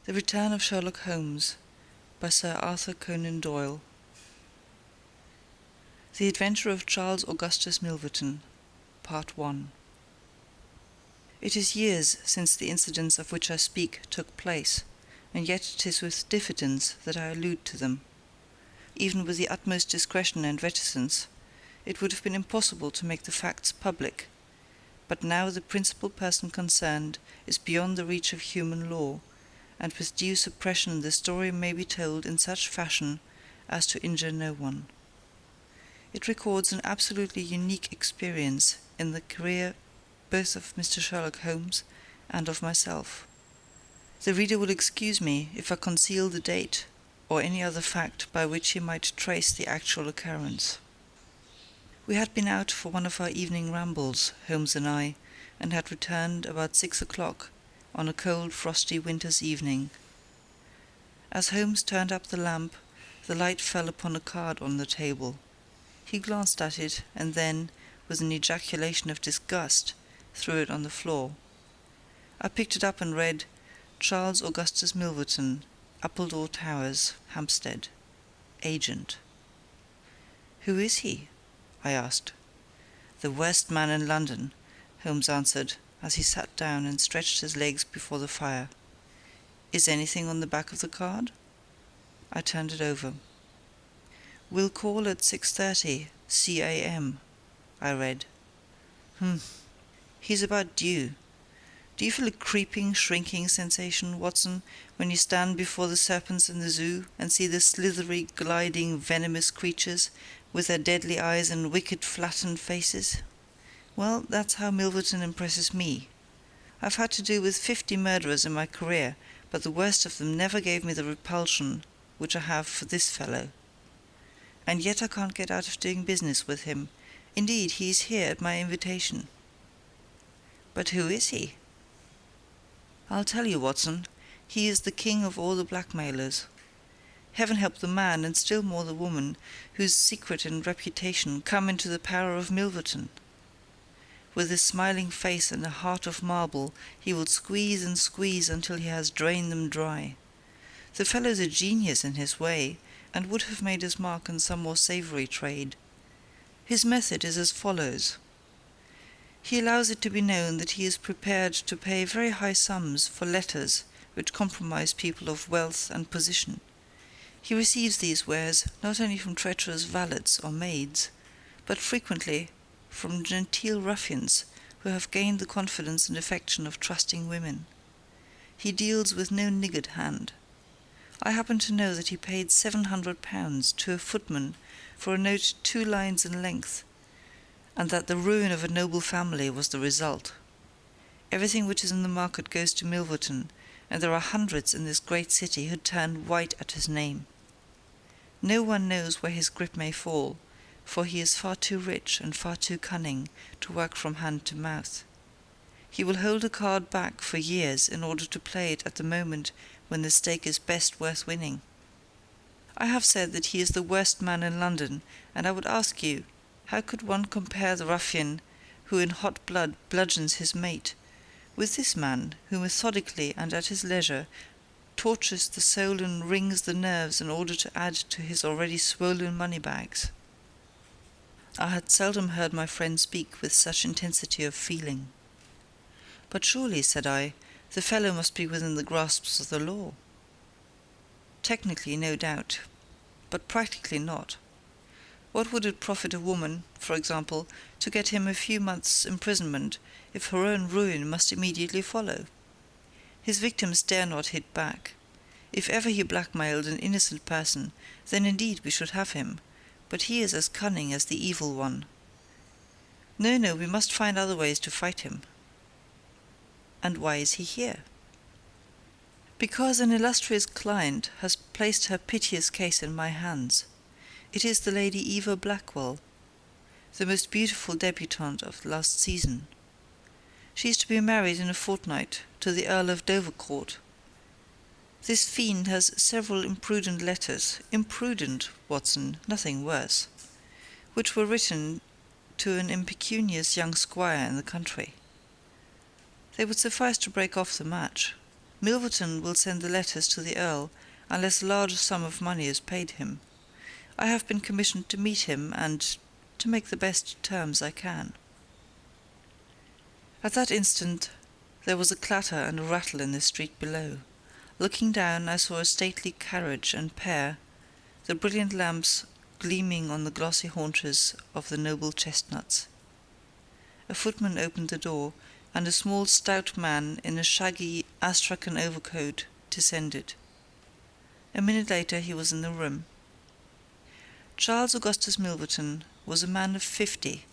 The Return of Sherlock Holmes by Sir Arthur Conan Doyle. The Adventure of Charles Augustus Milverton, Part 1. It is years since the incidents of which I speak took place, and yet it is with diffidence that I allude to them. Even with the utmost discretion and reticence, it would have been impossible to make the facts public, but now the principal person concerned is beyond the reach of human law, and with due suppression the story may be told in such fashion as to injure no one. It records an absolutely unique experience in the career both of Mr. Sherlock Holmes and of myself. The reader will excuse me if I conceal the date or any other fact by which he might trace the actual occurrence. We had been out for one of our evening rambles, Holmes and I, and had returned about 6 o'clock on a cold, frosty winter's evening. As Holmes turned up the lamp, the light fell upon a card on the table. He glanced at it, and then, with an ejaculation of disgust, threw it on the floor. I picked it up and read, Charles Augustus Milverton, Appledore Towers, Hampstead, Agent. "Who is he?" I asked. "The worst man in London," Holmes answered, as he sat down and stretched his legs before the fire. "Is anything on the back of the card?" I turned it over. "Will call at 6:30 c.a.m." I read. He's about due. Do you feel a creeping, shrinking sensation, Watson, when you stand before the serpents in the zoo and see the slithery, gliding, venomous creatures, with their deadly eyes and wicked, flattened faces? Well, that's how Milverton impresses me. I've had to do with 50 murderers in my career, but the worst of them never gave me the repulsion which I have for this fellow. And yet I can't get out of doing business with him. Indeed, he is here at my invitation." "But who is he?" "I'll tell you, Watson. He is the king of all the blackmailers. Heaven help the man, and still more the woman, whose secret and reputation come into the power of Milverton. With a smiling face and a heart of marble, he will squeeze and squeeze until he has drained them dry. The fellow's a genius in his way, and would have made his mark in some more savoury trade. His method is as follows. He allows it to be known that he is prepared to pay very high sums for letters which compromise people of wealth and position. He receives these wares not only from treacherous valets or maids, but frequently from genteel ruffians who have gained the confidence and affection of trusting women. He deals with no niggard hand. I happen to know that he paid £700 to a footman for a note 2 lines in length, and that the ruin of a noble family was the result. Everything which is in the market goes to Milverton, and there are hundreds in this great city who turn white at his name. No one knows where his grip may fall, for he is far too rich and far too cunning to work from hand to mouth. He will hold a card back for years in order to play it at the moment when the stake is best worth winning. I have said that he is the worst man in London, and I would ask you, how could one compare the ruffian who in hot blood bludgeons his mate with this man who methodically and at his leisure tortures the soul and wrings the nerves in order to add to his already swollen money-bags? I had seldom heard my friend speak with such intensity of feeling. "But surely," said I, "the fellow must be within the grasp of the law." "Technically, no doubt, but practically not. What would it profit a woman, for example, to get him a few months' imprisonment if her own ruin must immediately follow? His victims dare not hit back. If ever he blackmailed an innocent person, then indeed we should have him, but he is as cunning as the evil one. No, we must find other ways to fight him." "And why is he here?" "Because an illustrious client has placed her piteous case in my hands. It is the Lady Eva Blackwell, the most beautiful debutante of last season. She is to be married in a fortnight to the Earl of Dovercourt. This fiend has several imprudent letters, imprudent, Watson, nothing worse, which were written to an impecunious young squire in the country. They would suffice to break off the match. Milverton will send the letters to the Earl unless a large sum of money is paid him. I have been commissioned to meet him and to make the best terms I can." At that instant there was a clatter and a rattle in the street below. Looking down, I saw a stately carriage and pair, the brilliant lamps gleaming on the glossy haunches of the noble chestnuts. A footman opened the door, and a small stout man in a shaggy astrakhan overcoat descended. A minute later he was in the room. Charles Augustus Milverton was a man of 50,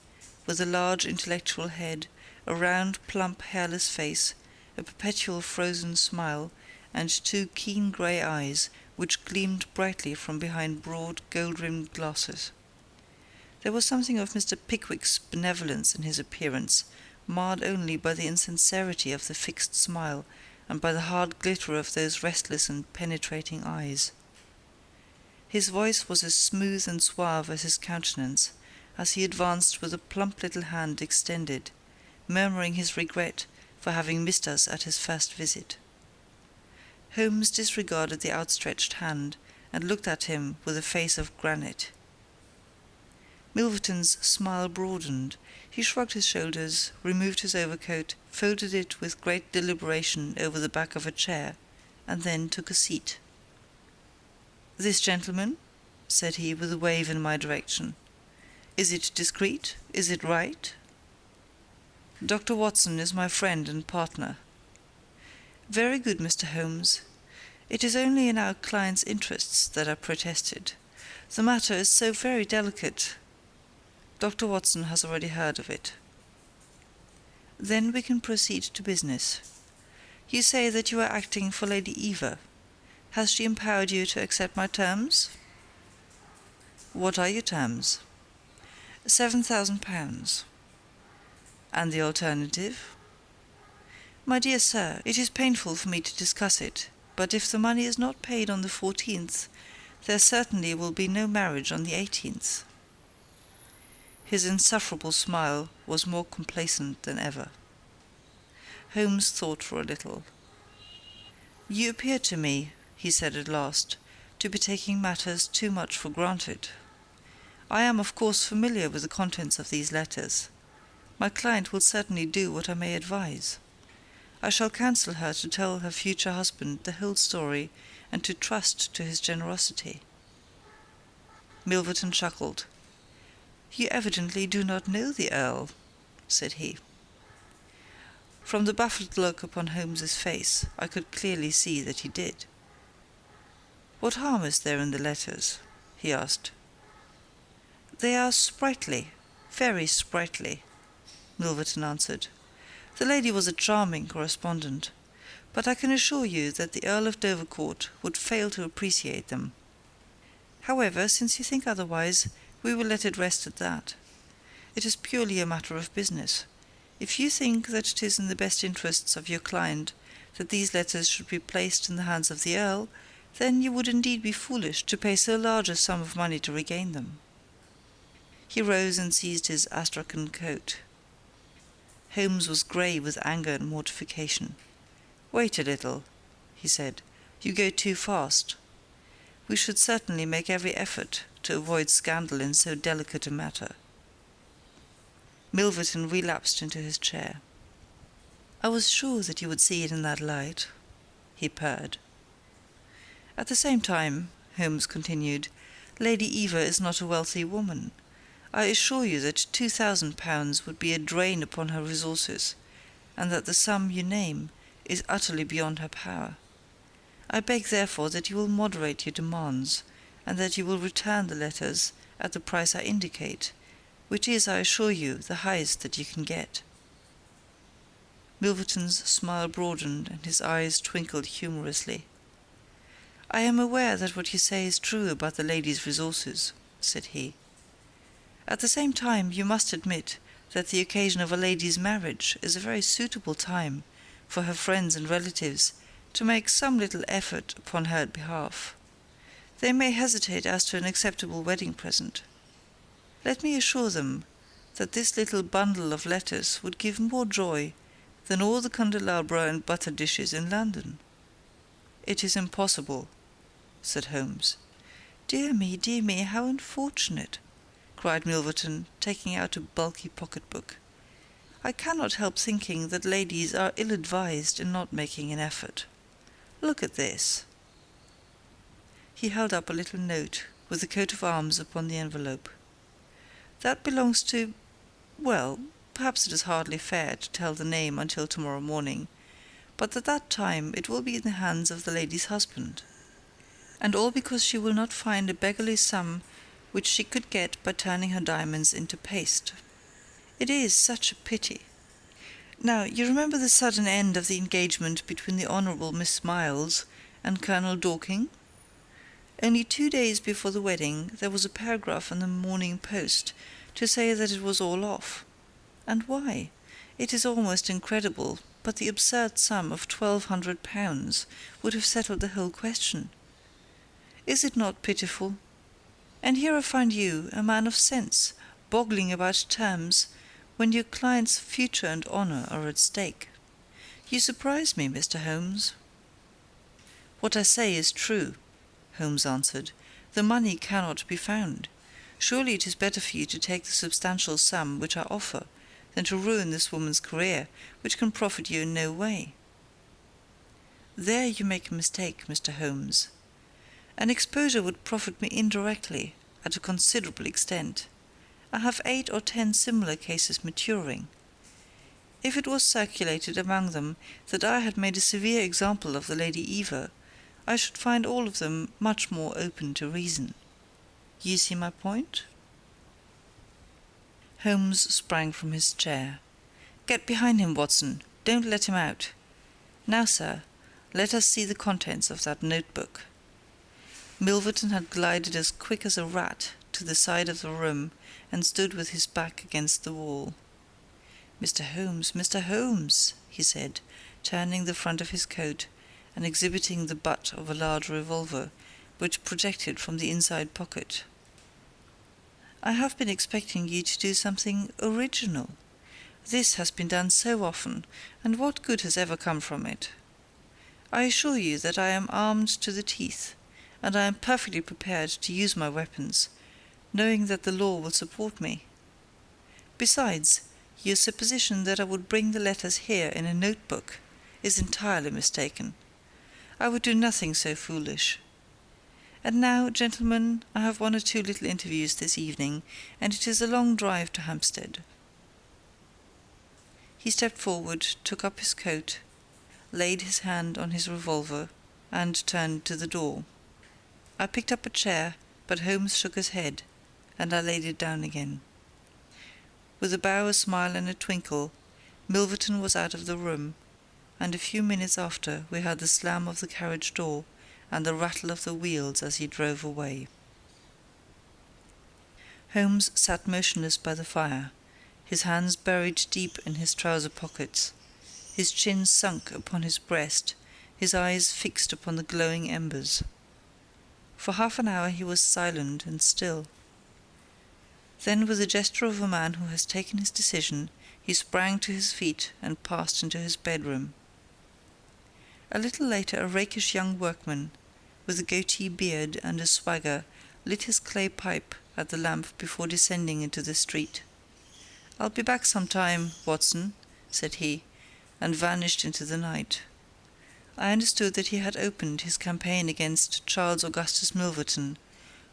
with a large intellectual head, a round, plump, hairless face, a perpetual frozen smile, and 2 keen grey eyes which gleamed brightly from behind broad, gold-rimmed glasses. There was something of Mr. Pickwick's benevolence in his appearance, marred only by the insincerity of the fixed smile and by the hard glitter of those restless and penetrating eyes. His voice was as smooth and suave as his countenance, as he advanced with a plump little hand extended, murmuring his regret for having missed us at his first visit. Holmes disregarded the outstretched hand, and looked at him with a face of granite. Milverton's smile broadened. He shrugged his shoulders, removed his overcoat, folded it with great deliberation over the back of a chair, and then took a seat. "This gentleman?" said he, with a wave in my direction. "Is it discreet? Is it right?" "Dr. Watson is my friend and partner." "Very good, Mr. Holmes. It is only in our client's interests that I protested. The matter is so very delicate. Dr. Watson has already heard of it." "Then we can proceed to business. You say that you are acting for Lady Eva. Has she empowered you to accept my terms?" "What are your terms?" £7,000. "And the alternative?" "My dear sir, it is painful for me to discuss it, but if the money is not paid on the 14th, there certainly will be no marriage on the 18th. His insufferable smile was more complacent than ever. Holmes thought for a little. "You appear to me," he said at last, "to be taking matters too much for granted. I am of course familiar with the contents of these letters. My client will certainly do what I may advise. I shall counsel her to tell her future husband the whole story and to trust to his generosity." Milverton chuckled. "You evidently do not know the Earl," said he. From the baffled look upon Holmes's face, I could clearly see that he did. "What harm is there in the letters?" he asked. "They are sprightly, very sprightly," Milverton answered. "The lady was a charming correspondent, but I can assure you that the Earl of Dovercourt would fail to appreciate them. However, since you think otherwise, we will let it rest at that. It is purely a matter of business. If you think that it is in the best interests of your client that these letters should be placed in the hands of the Earl, then you would indeed be foolish to pay so large a sum of money to regain them." He rose and seized his astrakhan coat. Holmes was grey with anger and mortification. "Wait a little," he said. "You go too fast. We should certainly make every effort to avoid scandal in so delicate a matter." Milverton relapsed into his chair. "I was sure that you would see it in that light," he purred. "At the same time," Holmes continued, "Lady Eva is not a wealthy woman. I assure you that £2,000 would be a drain upon her resources, and that the sum you name is utterly beyond her power. I beg, therefore, that you will moderate your demands, and that you will return the letters at the price I indicate, which is, I assure you, the highest that you can get." Milverton's smile broadened, and his eyes twinkled humorously. "I am aware that what you say is true about the lady's resources," said he. "At the same time, you must admit that the occasion of a lady's marriage is a very suitable time for her friends and relatives to make some little effort upon her behalf. They may hesitate as to an acceptable wedding present. Let me assure them that this little bundle of letters would give more joy than all the candelabra and butter dishes in London. "It is impossible," said Holmes. Dear me, how unfortunate!" cried Milverton, taking out a bulky pocket-book. "I cannot help thinking that ladies are ill-advised in not making an effort. Look at this." He held up a little note with the coat of arms upon the envelope. "That belongs to... well, perhaps it is hardly fair to tell the name until tomorrow morning, but at that time it will be in the hands of the lady's husband. And all because she will not find a beggarly sum which she could get by turning her diamonds into paste. It is such a pity. Now, you remember the sudden end of the engagement between the Honourable Miss Miles and Colonel Dorking? Only 2 days before the wedding there was a paragraph in the Morning Post to say that it was all off. And why? It is almost incredible, but the absurd sum of £1,200 would have settled the whole question. Is it not pitiful? And here I find you, a man of sense, boggling about terms, when your client's future and honour are at stake. You surprise me, Mr. Holmes." "What I say is true," Holmes answered. "The money cannot be found. Surely it is better for you to take the substantial sum which I offer than to ruin this woman's career, which can profit you in no way." "There you make a mistake, Mr. Holmes. An exposure would profit me indirectly, at a considerable extent. I have 8 or 10 similar cases maturing. If it was circulated among them that I had made a severe example of the Lady Eva, I should find all of them much more open to reason. You see my point?" Holmes sprang from his chair. "Get behind him, Watson. Don't let him out. Now, sir, let us see the contents of that notebook." Milverton had glided as quick as a rat to the side of the room and stood with his back against the wall. Mr. Holmes," he said, turning the front of his coat and exhibiting the butt of a large revolver, which projected from the inside pocket. "I have been expecting you to do something original. This has been done so often, and what good has ever come from it? I assure you that I am armed to the teeth, and I am perfectly prepared to use my weapons, knowing that the law will support me. Besides, your supposition that I would bring the letters here in a notebook is entirely mistaken. I would do nothing so foolish. And now, gentlemen, I have 1 or 2 little interviews this evening, and it is a long drive to Hampstead." He stepped forward, took up his coat, laid his hand on his revolver, and turned to the door. I picked up a chair, but Holmes shook his head, and I laid it down again. With a bow, a smile, and a twinkle, Milverton was out of the room, and a few minutes after we heard the slam of the carriage door and the rattle of the wheels as he drove away. Holmes sat motionless by the fire, his hands buried deep in his trouser pockets, his chin sunk upon his breast, his eyes fixed upon the glowing embers. For half an hour he was silent and still. Then, with the gesture of a man who has taken his decision, he sprang to his feet and passed into his bedroom. A little later a rakish young workman, with a goatee beard and a swagger, lit his clay pipe at the lamp before descending into the street. "I'll be back some time, Watson," said he, and vanished into the night. I understood that he had opened his campaign against Charles Augustus Milverton,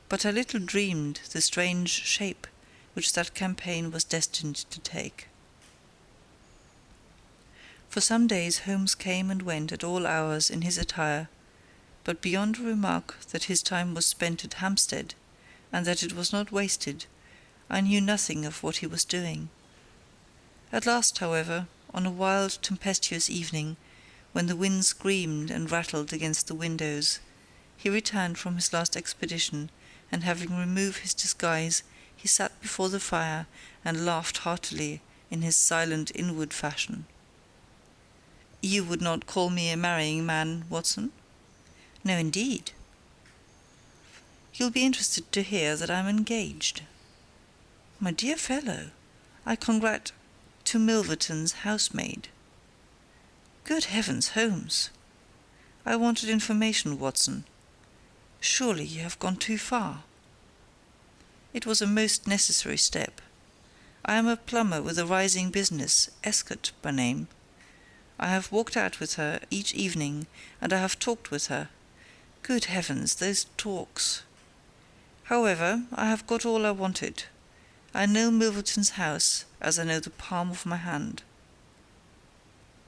but I little dreamed the strange shape which that campaign was destined to take. For some days Holmes came and went at all hours in his attire, but beyond a remark that his time was spent at Hampstead, and that it was not wasted, I knew nothing of what he was doing. At last, however, on a wild, tempestuous evening, when the wind screamed and rattled against the windows, he returned from his last expedition, and having removed his disguise, he sat before the fire and laughed heartily in his silent inward fashion. "You would not call me a marrying man, Watson?" "No, indeed." "You'll be interested to hear that I'm engaged." "My dear fellow, I congrat to Milverton's housemaid." "Good heavens, Holmes!" I wanted information, Watson. Surely you have gone too far. It was a most necessary step. I am a plumber with a rising business, Escott by name. I have walked out with her each evening, and I have talked with her. Good heavens, those talks! However, I have got all I wanted. I know Milverton's house as I know the palm of my hand.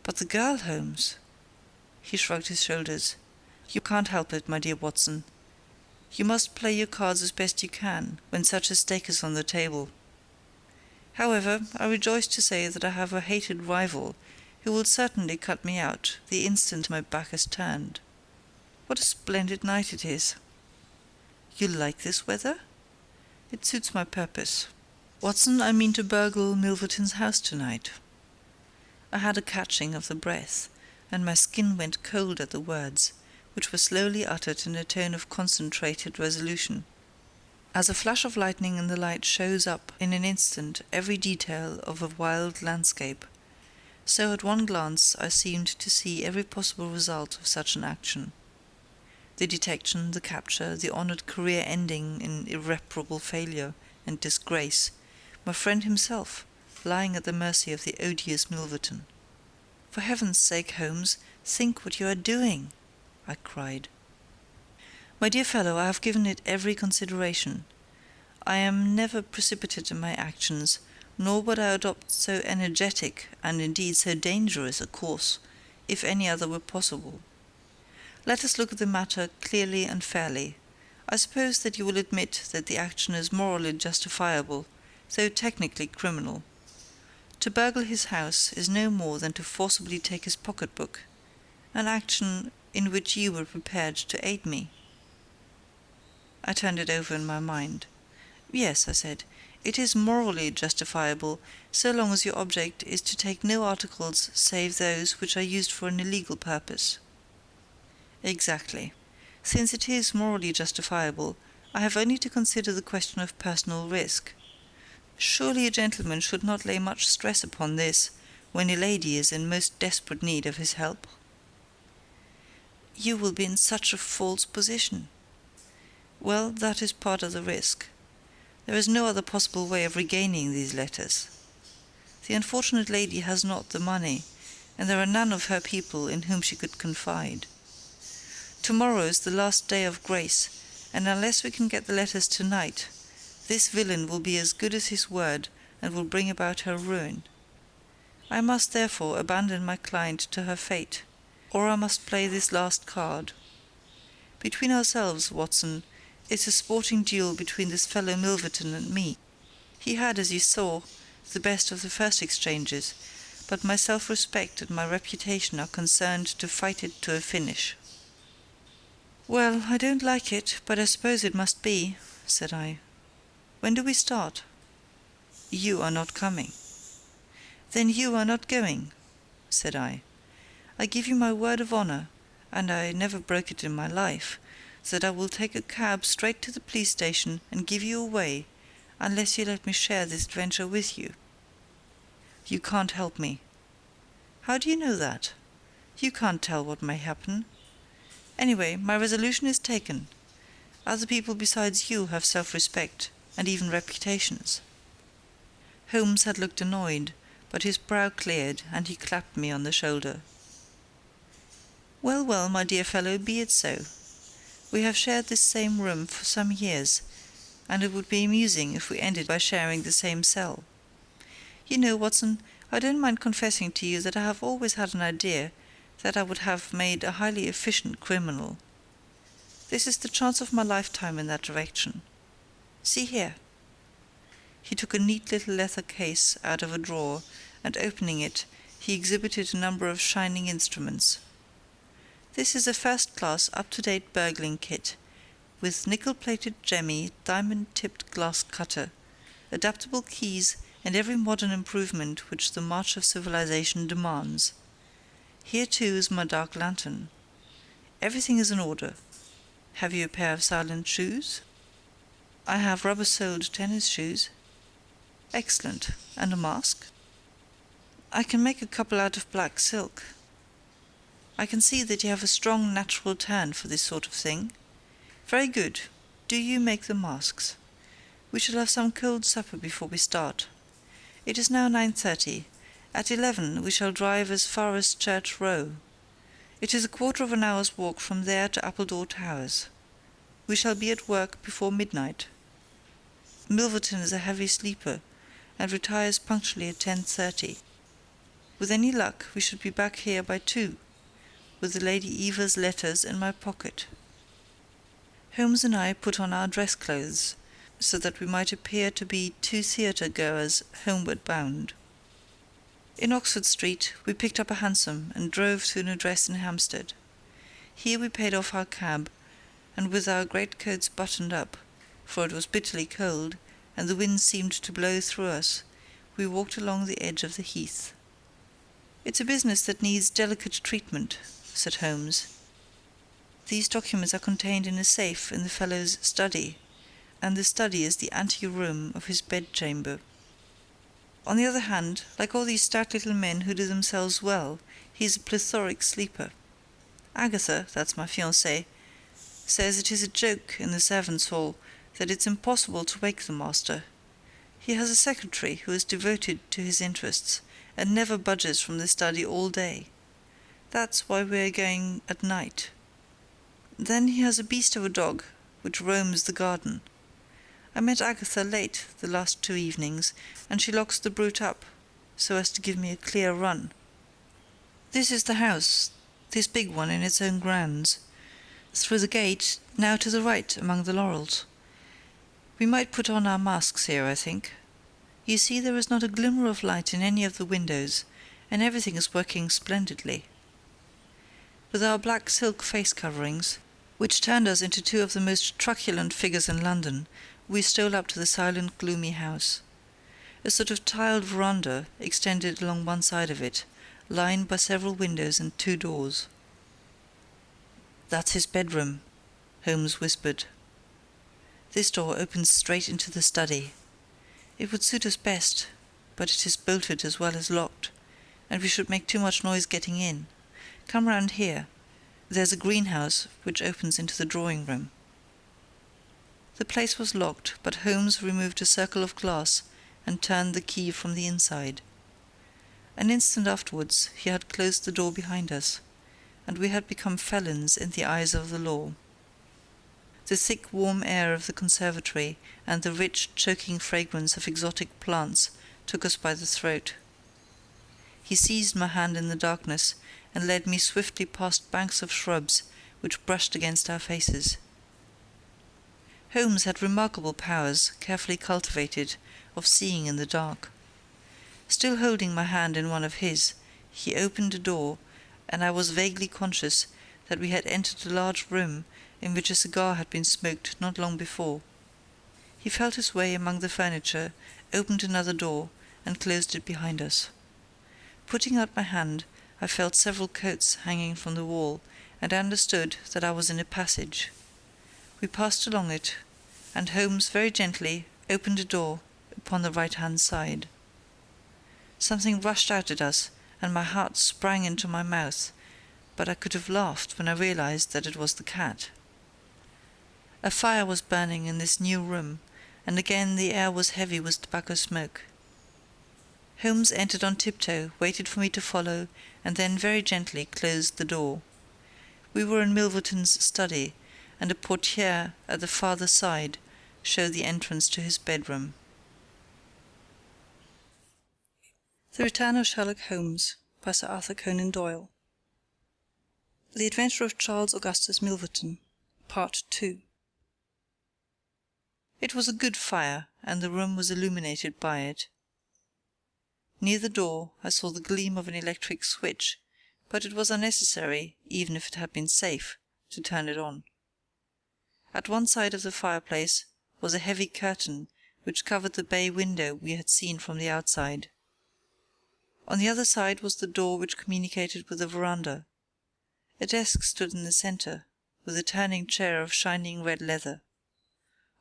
But the girl, Holmes? He shrugged his shoulders. You can't help it, my dear Watson. You must play your cards as best you can when such a stake is on the table. However, I rejoice to say that I have a hated rival who will certainly cut me out the instant my back is turned. What a splendid night it is! You like this weather? It suits my purpose. Watson, I mean to burgle Milverton's house tonight. I had a catching of the breath, and my skin went cold at the words, which were slowly uttered in a tone of concentrated resolution. As a flash of lightning in the light shows up in an instant every detail of a wild landscape, so at one glance I seemed to see every possible result of such an action. The detection, the capture, the honoured career ending in irreparable failure and disgrace, my friend himself lying at the mercy of the odious Milverton. For heaven's sake, Holmes, think what you are doing, I cried. My dear fellow, I have given it every consideration. I am never precipitate in my actions, nor would I adopt so energetic and indeed so dangerous a course, if any other were possible. Let us look at the matter clearly and fairly. I suppose that you will admit that the action is morally justifiable, though technically criminal. To burgle his house is no more than to forcibly take his pocket-book, an action in which you were prepared to aid me. I turned it over in my mind. Yes, I said, it is morally justifiable, so long as your object is to take no articles save those which are used for an illegal purpose. Exactly. Since it is morally justifiable, I have only to consider the question of personal risk. Surely a gentleman should not lay much stress upon this, when a lady is in most desperate need of his help. You will be in such a false position. Well, that is part of the risk. There is no other possible way of regaining these letters. The unfortunate lady has not the money, and there are none of her people in whom she could confide. Tomorrow is the last day of grace, and unless we can get the letters tonight, this villain will be as good as his word and will bring about her ruin. I must therefore abandon my client to her fate, or I must play this last card. Between ourselves, Watson, it's a sporting duel between this fellow Milverton and me. He had, as you saw, the best of the first exchanges, but my self-respect and my reputation are concerned to fight it to a finish. Well, I don't like it, but I suppose it must be, said I. When do we start? You are not coming. Then you are not going, said I. I give you my word of honour, and I never broke it in my life, that I will take a cab straight to the police station and give you away, unless you let me share this adventure with you. You can't help me. How do you know that? You can't tell what may happen. Anyway, my resolution is taken. Other people besides you have self-respect, and even reputations. Holmes had looked annoyed, but his brow cleared, and he clapped me on the shoulder. Well, well, my dear fellow, be it so. We have shared this same room for some years, and it would be amusing if we ended by sharing the same cell. You know, Watson, I don't mind confessing to you that I have always had an idea that I would have made a highly efficient criminal. This is the chance of my lifetime in that direction. See here. He took a neat little leather case out of a drawer, and opening it, he exhibited a number of shining instruments. This is a first-class, up-to-date burgling kit, with nickel-plated jemmy, diamond-tipped glass cutter, adaptable keys, and every modern improvement which the march of civilization demands. Here, too, is my dark lantern. Everything is in order. Have you a pair of silent shoes? I have rubber-soled tennis shoes. Excellent. And a mask? I can make a couple out of black silk. I can see that you have a strong natural turn for this sort of thing. Very good. Do you make the masks. We shall have some cold supper before we start. It is now 9:30. At 11 we shall drive as far as Church Row. It is a quarter of an hour's walk from there to Appledore Towers. We shall be at work before midnight. Milverton is a heavy sleeper, and retires punctually at 10:30. With any luck we should be back here by 2, with the Lady Eva's letters in my pocket. Holmes and I put on our dress clothes, so that we might appear to be 2 theatre-goers homeward bound. In Oxford Street we picked up a hansom and drove to an address in Hampstead. Here we paid off our cab, and with our greatcoats buttoned up, for it was bitterly cold, and the wind seemed to blow through us, we walked along the edge of the heath. "It's a business that needs delicate treatment," said Holmes. "These documents are contained in a safe in the fellow's study, and the study is the ante-room of his bedchamber. On the other hand, like all these stout little men who do themselves well, he is a plethoric sleeper. Agatha, that's my fiancée, says it is a joke in the servants' hall that it's impossible to wake the master. He has a secretary who is devoted to his interests, and never budges from the study all day. That's why we are going at night. Then he has a beast of a dog, which roams the garden. I met Agatha late the last 2 evenings, and she locks the brute up, so as to give me a clear run. This is the house, this big one in its own grounds. Through the gate, now to the right among the laurels. We might put on our masks here, I think. You see, there is not a glimmer of light in any of the windows, and everything is working splendidly. With our black silk face coverings, which turned us into 2 of the most truculent figures in London, we stole up to the silent, gloomy house. A sort of tiled veranda extended along one side of it, lined by several windows and 2 doors. "That's his bedroom," Holmes whispered. "This door opens straight into the study. It would suit us best, but it is bolted as well as locked, and we should make too much noise getting in. Come round here. There's a greenhouse which opens into the drawing-room." The place was locked, but Holmes removed a circle of glass and turned the key from the inside. An instant afterwards he had closed the door behind us, and we had become felons in the eyes of the law. The thick warm air of the conservatory and the rich choking fragrance of exotic plants took us by the throat. He seized my hand in the darkness and led me swiftly past banks of shrubs which brushed against our faces. Holmes had remarkable powers, carefully cultivated, of seeing in the dark. Still holding my hand in one of his, he opened a door, and I was vaguely conscious that we had entered a large room in which a cigar had been smoked not long before. He felt his way among the furniture, opened another door, and closed it behind us. Putting out my hand, I felt several coats hanging from the wall, and understood that I was in a passage. We passed along it, and Holmes very gently opened a door upon the right-hand side. Something rushed out at us, and my heart sprang into my mouth, but I could have laughed when I realized that it was the cat. A fire was burning in this new room, and again the air was heavy with tobacco smoke. Holmes entered on tiptoe, waited for me to follow, and then very gently closed the door. We were in Milverton's study, and a portière at the farther side showed the entrance to his bedroom. The Return of Sherlock Holmes by Sir Arthur Conan Doyle. The Adventure of Charles Augustus Milverton, Part 2. It was a good fire, and the room was illuminated by it. Near the door I saw the gleam of an electric switch, but it was unnecessary, even if it had been safe, to turn it on. At one side of the fireplace was a heavy curtain which covered the bay window we had seen from the outside. On the other side was the door which communicated with the veranda. A desk stood in the centre, with a turning chair of shining red leather.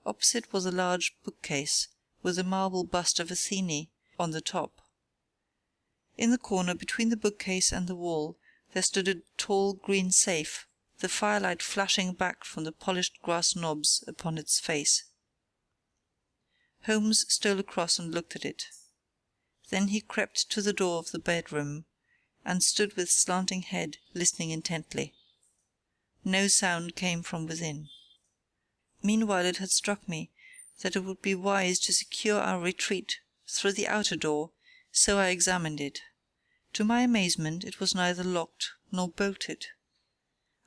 Opposite was a large bookcase, with a marble bust of Athene on the top. In the corner between the bookcase and the wall there stood a tall green safe, the firelight flashing back from the polished grass knobs upon its face. Holmes stole across and looked at it. Then he crept to the door of the bedroom, and stood with slanting head, listening intently. No sound came from within. Meanwhile it had struck me that it would be wise to secure our retreat through the outer door, so I examined it. To my amazement, it was neither locked nor bolted.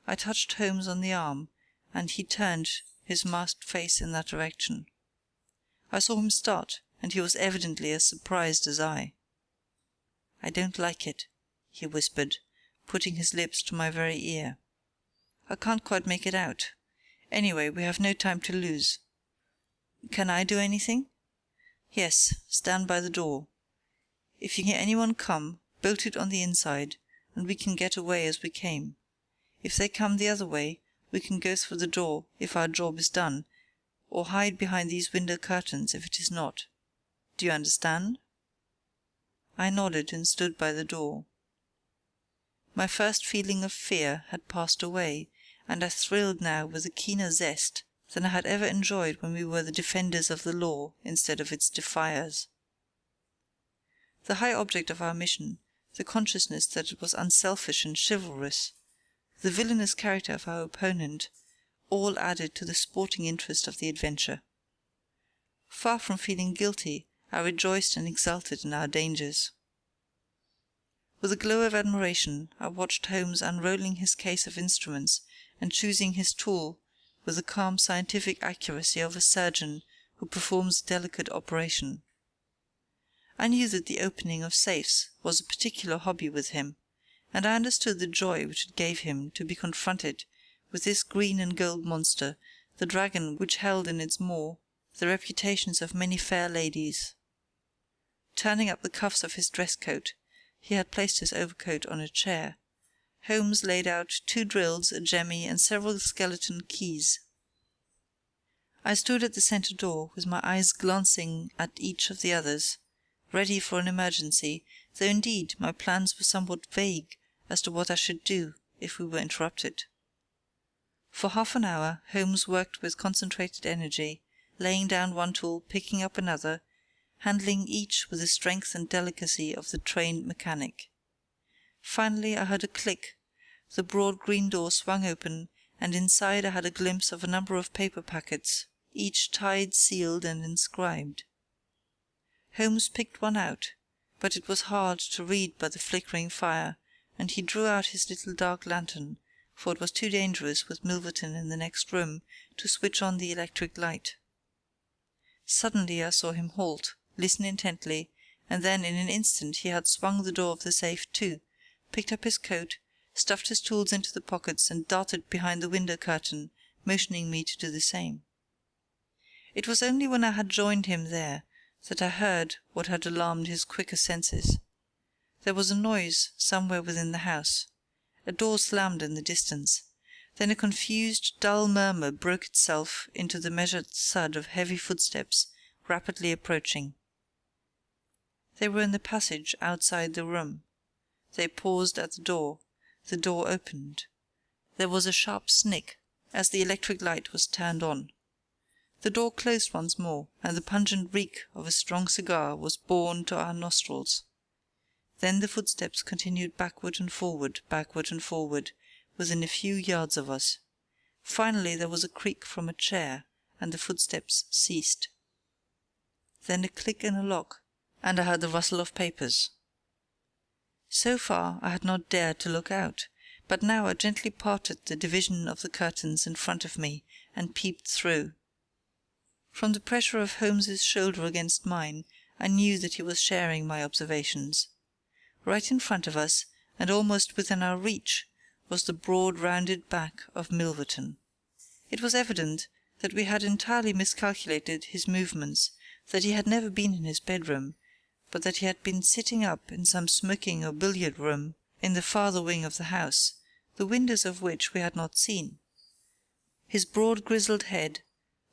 I touched Holmes on the arm, and he turned his masked face in that direction. I saw him start, and he was evidently as surprised as I. "I don't like it," he whispered, putting his lips to my very ear. "I can't quite make it out. Anyway, we have no time to lose. Can I do anything?" "Yes, stand by the door. If you hear anyone come, bolt it on the inside, and we can get away as we came. If they come the other way, we can go through the door if our job is done, or hide behind these window curtains if it is not. Do you understand?" I nodded and stood by the door. My first feeling of fear had passed away, and I thrilled now with a keener zest than I had ever enjoyed when we were the defenders of the law instead of its defiers. The high object of our mission, the consciousness that it was unselfish and chivalrous, the villainous character of our opponent, all added to the sporting interest of the adventure. Far from feeling guilty, I rejoiced and exulted in our dangers. With a glow of admiration, I watched Holmes unrolling his case of instruments and choosing his tool with the calm scientific accuracy of a surgeon who performs a delicate operation. I knew that the opening of safes was a particular hobby with him, and I understood the joy which it gave him to be confronted with this green and gold monster, the dragon which held in its maw the reputations of many fair ladies. Turning up the cuffs of his dress coat, he had placed his overcoat on a chair. Holmes laid out 2 drills, a jemmy, and several skeleton keys. I stood at the centre door, with my eyes glancing at each of the others, ready for an emergency, though indeed my plans were somewhat vague as to what I should do if we were interrupted. For half an hour Holmes worked with concentrated energy, laying down one tool, picking up another, handling each with the strength and delicacy of the trained mechanic. Finally I heard a click, the broad green door swung open, and inside I had a glimpse of a number of paper packets, each tied, sealed, and inscribed. Holmes picked one out, but it was hard to read by the flickering fire, and he drew out his little dark lantern, for it was too dangerous with Milverton in the next room to switch on the electric light. Suddenly I saw him halt, listen intently, and then in an instant he had swung the door of the safe to, picked up his coat, stuffed his tools into the pockets, and darted behind the window curtain, motioning me to do the same. It was only when I had joined him there that I heard what had alarmed his quicker senses. There was a noise somewhere within the house. A door slammed in the distance. Then a confused, dull murmur broke itself into the measured thud of heavy footsteps rapidly approaching. They were in the passage outside the room. They paused at the door. The door opened. There was a sharp snick as the electric light was turned on. The door closed once more, and the pungent reek of a strong cigar was borne to our nostrils. Then the footsteps continued backward and forward, within a few yards of us. Finally there was a creak from a chair, and the footsteps ceased. Then a click in a lock, and I heard the rustle of papers. So far I had not dared to look out, but now I gently parted the division of the curtains in front of me and peeped through. From the pressure of Holmes's shoulder against mine, I knew that he was sharing my observations. Right in front of us, and almost within our reach, was the broad rounded back of Milverton. It was evident that we had entirely miscalculated his movements, that he had never been in his bedroom, but that he had been sitting up in some smoking or billiard room in the farther wing of the house, the windows of which we had not seen. His broad grizzled head,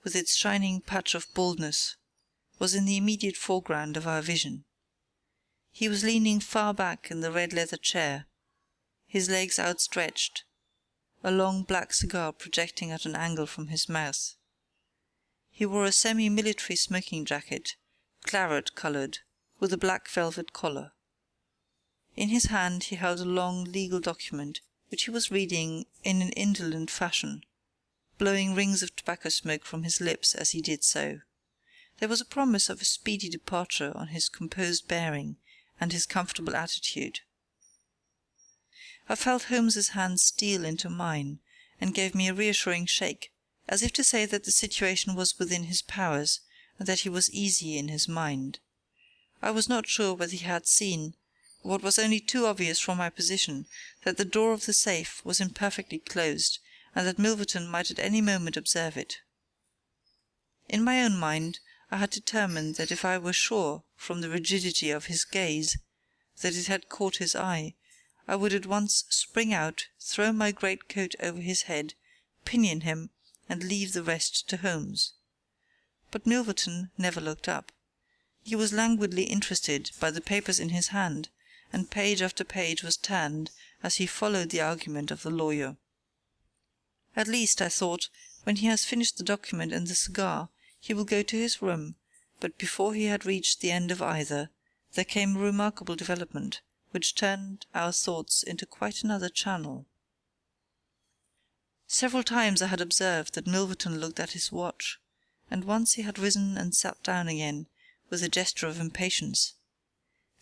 with its shining patch of baldness, was in the immediate foreground of our vision. He was leaning far back in the red leather chair. his legs outstretched, a long black cigar projecting at an angle from his mouth. He wore a semi-military smoking jacket, claret-coloured, with a black velvet collar. In his hand he held a long legal document, which he was reading in an indolent fashion, blowing rings of tobacco smoke from his lips as he did so. There was a promise of a speedy departure on his composed bearing and his comfortable attitude. I felt Holmes's hand steal into mine, and gave me a reassuring shake, as if to say that the situation was within his powers, and that he was easy in his mind. I was not sure whether he had seen, what was only too obvious from my position, that the door of the safe was imperfectly closed, and that Milverton might at any moment observe it. In my own mind I had determined that if I were sure, from the rigidity of his gaze, that it had caught his eye, I would at once spring out, throw my greatcoat over his head, pinion him, and leave the rest to Holmes. But Milverton never looked up. He was languidly interested by the papers in his hand, and page after page was turned as he followed the argument of the lawyer. At least, I thought, when he has finished the document and the cigar, he will go to his room, but before he had reached the end of either, there came a remarkable development, which turned our thoughts into quite another channel. Several times I had observed that Milverton looked at his watch, and once he had risen and sat down again, with a gesture of impatience.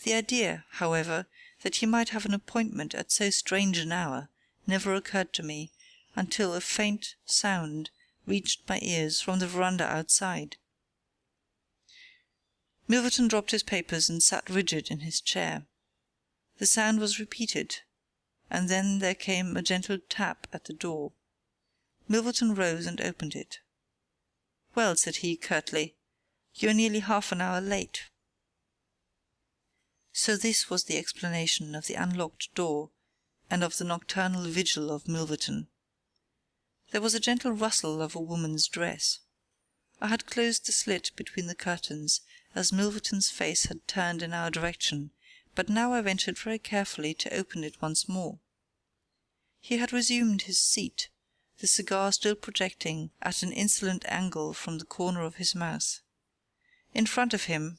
The idea, however, that he might have an appointment at so strange an hour never occurred to me until a faint sound reached my ears from the veranda outside. Milverton dropped his papers and sat rigid in his chair. The sound was repeated, and then there came a gentle tap at the door. Milverton rose and opened it. "Well," said he curtly, "you are nearly half an hour late." So this was the explanation of the unlocked door and of the nocturnal vigil of Milverton. There was a gentle rustle of a woman's dress. I had closed the slit between the curtains, as Milverton's face had turned in our direction, but now I ventured very carefully to open it once more. He had resumed his seat, the cigar still projecting at an insolent angle from the corner of his mouth. In front of him,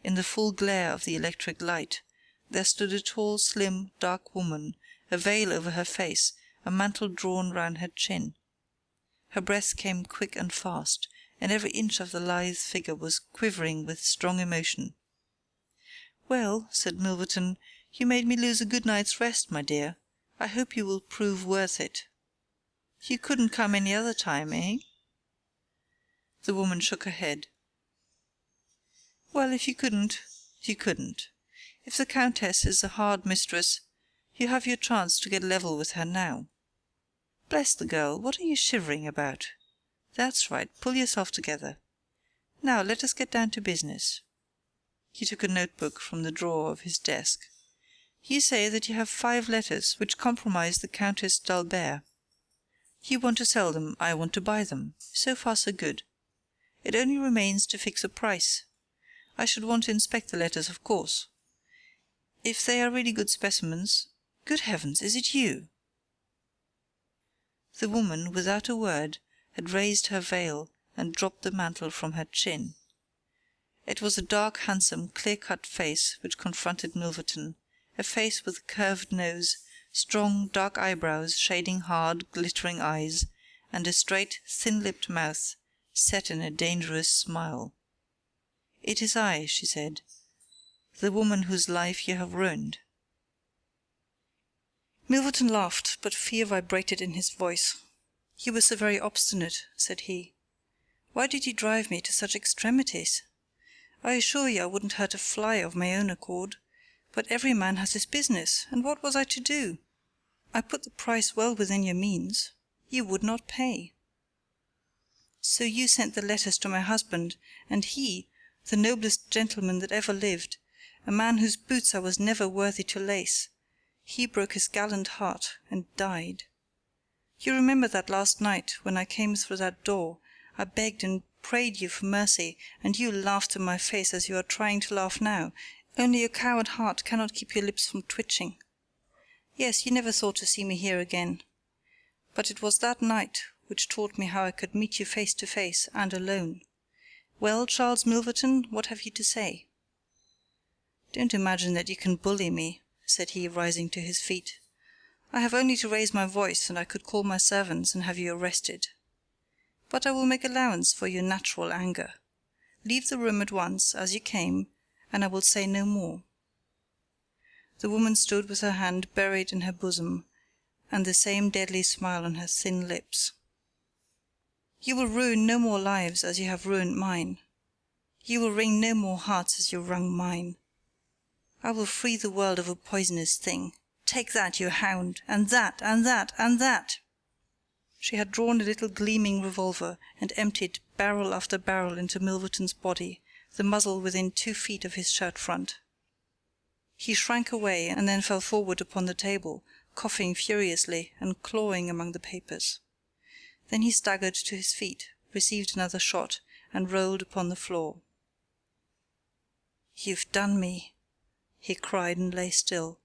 in the full glare of the electric light, there stood a tall, slim, dark woman, a veil over her face, a mantle drawn round her chin. Her breath came quick and fast, and every inch of the lithe figure was quivering with strong emotion. "Well," said Milverton, "you made me lose a good night's rest, my dear. I hope you will prove worth it. You couldn't come any other time, eh?" The woman shook her head. "Well, if you couldn't, you couldn't. If the Countess is a hard mistress, you have your chance to get level with her now. Bless the girl, what are you shivering about? That's right, pull yourself together. Now let us get down to business." He took a notebook from the drawer of his desk. "You say that you have 5 letters which compromise the Countess d'Albert. You want to sell them, I want to buy them. So far so good. It only remains to fix a price. I should want to inspect the letters, of course. If they are really good specimens— Good heavens, is it you?" The woman, without a word, had raised her veil and dropped the mantle from her chin. It was a dark, handsome, clear-cut face which confronted Milverton, a face with a curved nose, strong, dark eyebrows shading hard, glittering eyes, and a straight, thin-lipped mouth set in a dangerous smile. "It is I," she said, "the woman whose life you have ruined." Milverton laughed, but fear vibrated in his voice. "You were so very obstinate," said he. "Why did you drive me to such extremities? I assure you I wouldn't hurt a fly of my own accord, but every man has his business, and what was I to do? I put the price well within your means. You would not pay. So you sent the letters to my husband, and he, the noblest gentleman that ever lived, a man whose boots I was never worthy to lace, he broke his gallant heart and died. You remember that last night, when I came through that door, I begged and prayed you for mercy, and you laughed in my face as you are trying to laugh now, only your coward heart cannot keep your lips from twitching. Yes, you never thought to see me here again. But it was that night which taught me how I could meet you face to face and alone. Well, Charles Milverton, what have you to say?" "Don't imagine that you can bully me," said he, rising to his feet. "I have only to raise my voice and I could call my servants and have you arrested. But I will make allowance for your natural anger. Leave the room at once, as you came, and I will say no more." The woman stood with her hand buried in her bosom, and the same deadly smile on her thin lips. "You will ruin no more lives as you have ruined mine. You will wring no more hearts as you wrung mine. I will free the world of a poisonous thing. Take that, you hound, and that, and that, and that!" She had drawn a little gleaming revolver and emptied barrel after barrel into Milverton's body, the muzzle within 2 feet of his shirt front. He shrank away and then fell forward upon the table, coughing furiously and clawing among the papers. Then he staggered to his feet, received another shot, and rolled upon the floor. "You've done me," he cried, and lay still.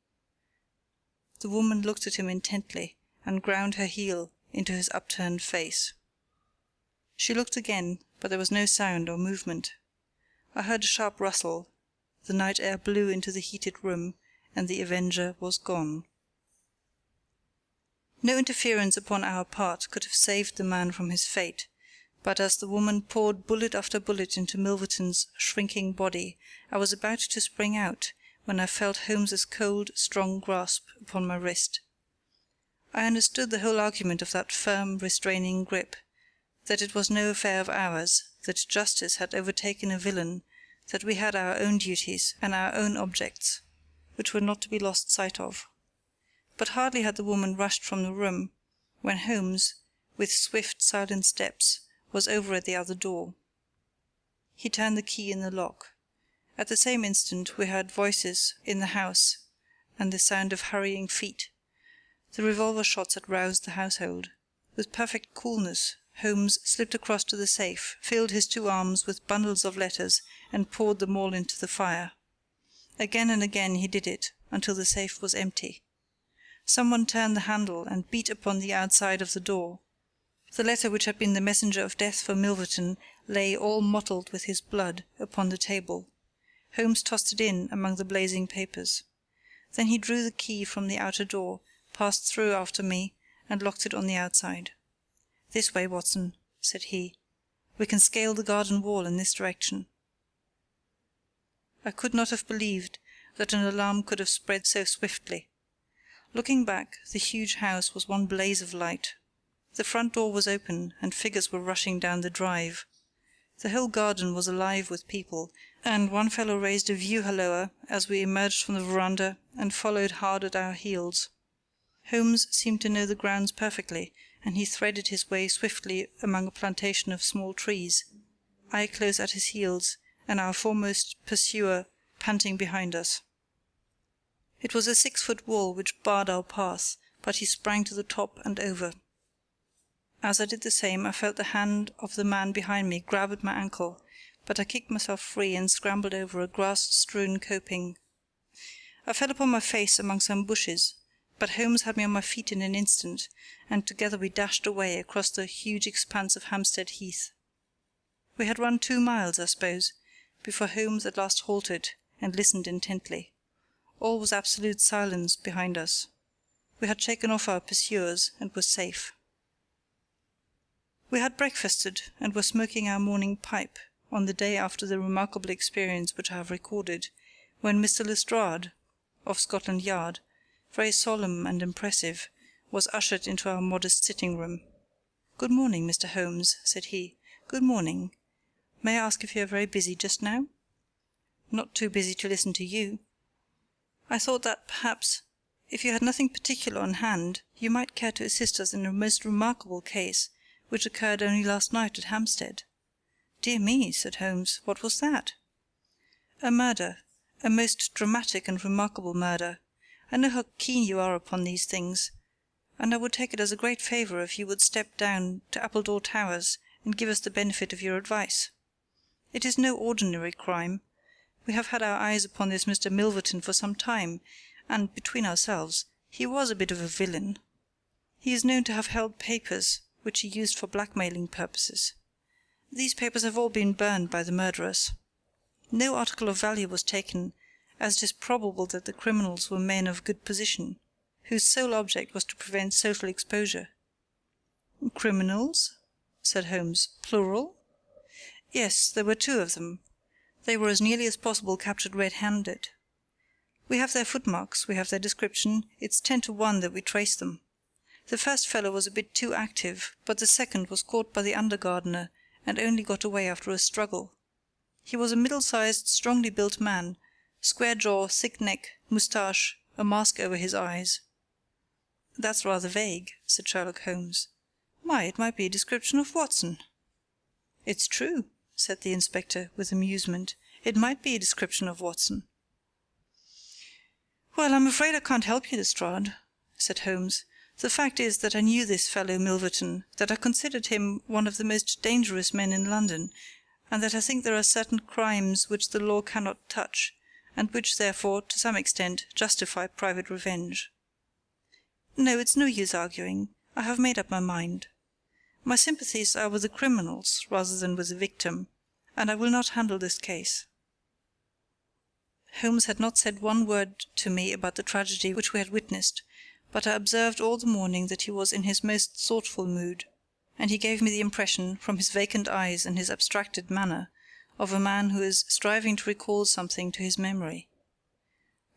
The woman looked at him intently and ground her heel into his upturned face. She looked again, but there was no sound or movement. I heard a sharp rustle, the night air blew into the heated room, and the avenger was gone. No interference upon our part could have saved the man from his fate, but as the woman poured bullet after bullet into Milverton's shrinking body, I was about to spring out, when I felt Holmes's cold, strong grasp upon my wrist. I understood the whole argument of that firm, restraining grip, that it was no affair of ours, that justice had overtaken a villain, that we had our own duties and our own objects, which were not to be lost sight of. But hardly had the woman rushed from the room, when Holmes, with swift, silent steps, was over at the other door. He turned the key in the lock. At the same instant we heard voices in the house and the sound of hurrying feet. The revolver shots had roused the household. With perfect coolness, Holmes slipped across to the safe, filled his 2 arms with bundles of letters, and poured them all into the fire. Again and again he did it, until the safe was empty. Someone turned the handle and beat upon the outside of the door. The letter which had been the messenger of death for Milverton lay all mottled with his blood upon the table. Holmes tossed it in among the blazing papers. Then he drew the key from the outer door, passed through after me, and locked it on the outside. "This way, Watson," said he. "We can scale the garden wall in this direction." I could not have believed that an alarm could have spread so swiftly. Looking back, the huge house was one blaze of light. The front door was open, and figures were rushing down the drive. The whole garden was alive with people, and one fellow raised a view-halloa as we emerged from the veranda and followed hard at our heels. Holmes seemed to know the grounds perfectly, and he threaded his way swiftly among a plantation of small trees, I close at his heels, and our foremost pursuer panting behind us. It was a 6-foot wall which barred our path, but he sprang to the top and over. As I did the same, I felt the hand of the man behind me grab at my ankle, but I kicked myself free and scrambled over a grass-strewn coping. I fell upon my face among some bushes, but Holmes had me on my feet in an instant, and together we dashed away across the huge expanse of Hampstead Heath. We had run 2 miles, I suppose, before Holmes at last halted and listened intently. All was absolute silence behind us. We had shaken off our pursuers and were safe. We had breakfasted and were smoking our morning pipe on the day after the remarkable experience which I have recorded, when Mr. Lestrade, of Scotland Yard, very solemn and impressive, was ushered into our modest sitting-room. "Good morning, Mr. Holmes," said he. "Good morning. May I ask if you are very busy just now?" "Not too busy to listen to you." "I thought that, perhaps, if you had nothing particular on hand, you might care to assist us in a most remarkable case which occurred only last night at Hampstead." "Dear me," said Holmes, "what was that?" "A murder, a most dramatic and remarkable murder. I know how keen you are upon these things, and I would take it as a great favour if you would step down to Appledore Towers and give us the benefit of your advice. It is no ordinary crime. We have had our eyes upon this Mr. Milverton for some time, and, between ourselves, He was a bit of a villain. He is known to have held papers which he used for blackmailing purposes. These papers have all been burned by the murderers. No article of value was taken, as it is probable that the criminals were men of good position, whose sole object was to prevent social exposure." "Criminals?" said Holmes. "Plural?" "Yes, there were 2 of them. They were as nearly as possible captured red-handed. We have their footmarks, we have their description, it's 10 to 1 that we trace them. The first fellow was a bit too active, but the second was caught by the under-gardener and only got away after a struggle. He was a middle-sized, strongly built man, square jaw, thick neck, moustache, a mask over his eyes." "That's rather vague," said Sherlock Holmes. "Why, it might be a description of Watson." "It's true," said the inspector, with amusement. "It might be a description of Watson." "Well, I'm afraid I can't help you, Lestrade," said Holmes. "The fact is that I knew this fellow Milverton, that I considered him one of the most dangerous men in London, and that I think there are certain crimes which the law cannot touch, and which, therefore, to some extent, justify private revenge. No, it's no use arguing. I have made up my mind. My sympathies are with the criminals rather than with the victim, and I will not handle this case." Holmes had not said one word to me about the tragedy which we had witnessed, but I observed all the morning that he was in his most thoughtful mood, and he gave me the impression, from his vacant eyes and his abstracted manner, of a man who is striving to recall something to his memory.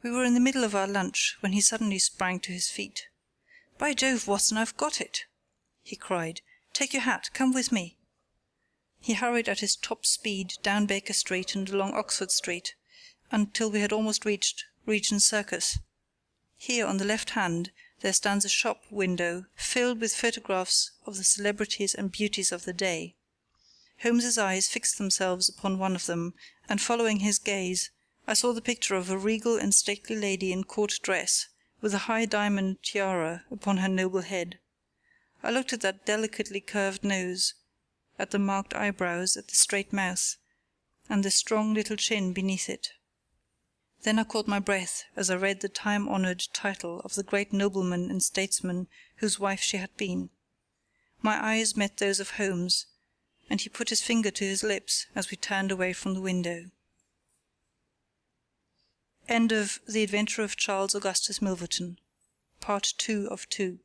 We were in the middle of our lunch when he suddenly sprang to his feet. "By Jove, Watson, I've got it!" he cried. "Take your hat, come with me." He hurried at his top speed down Baker Street and along Oxford Street, until we had almost reached Regent Circus. Here, on the left hand, there stands a shop window filled with photographs of the celebrities and beauties of the day. Holmes's eyes fixed themselves upon one of them, and following his gaze, I saw the picture of a regal and stately lady in court dress, with a high diamond tiara upon her noble head. I looked at that delicately curved nose, at the marked eyebrows, at the straight mouth, and the strong little chin beneath it. Then I caught my breath as I read the time-honoured title of the great nobleman and statesman whose wife she had been. My eyes met those of Holmes, and he put his finger to his lips as we turned away from the window. End of The Adventure of Charles Augustus Milverton, Part 2 of 2.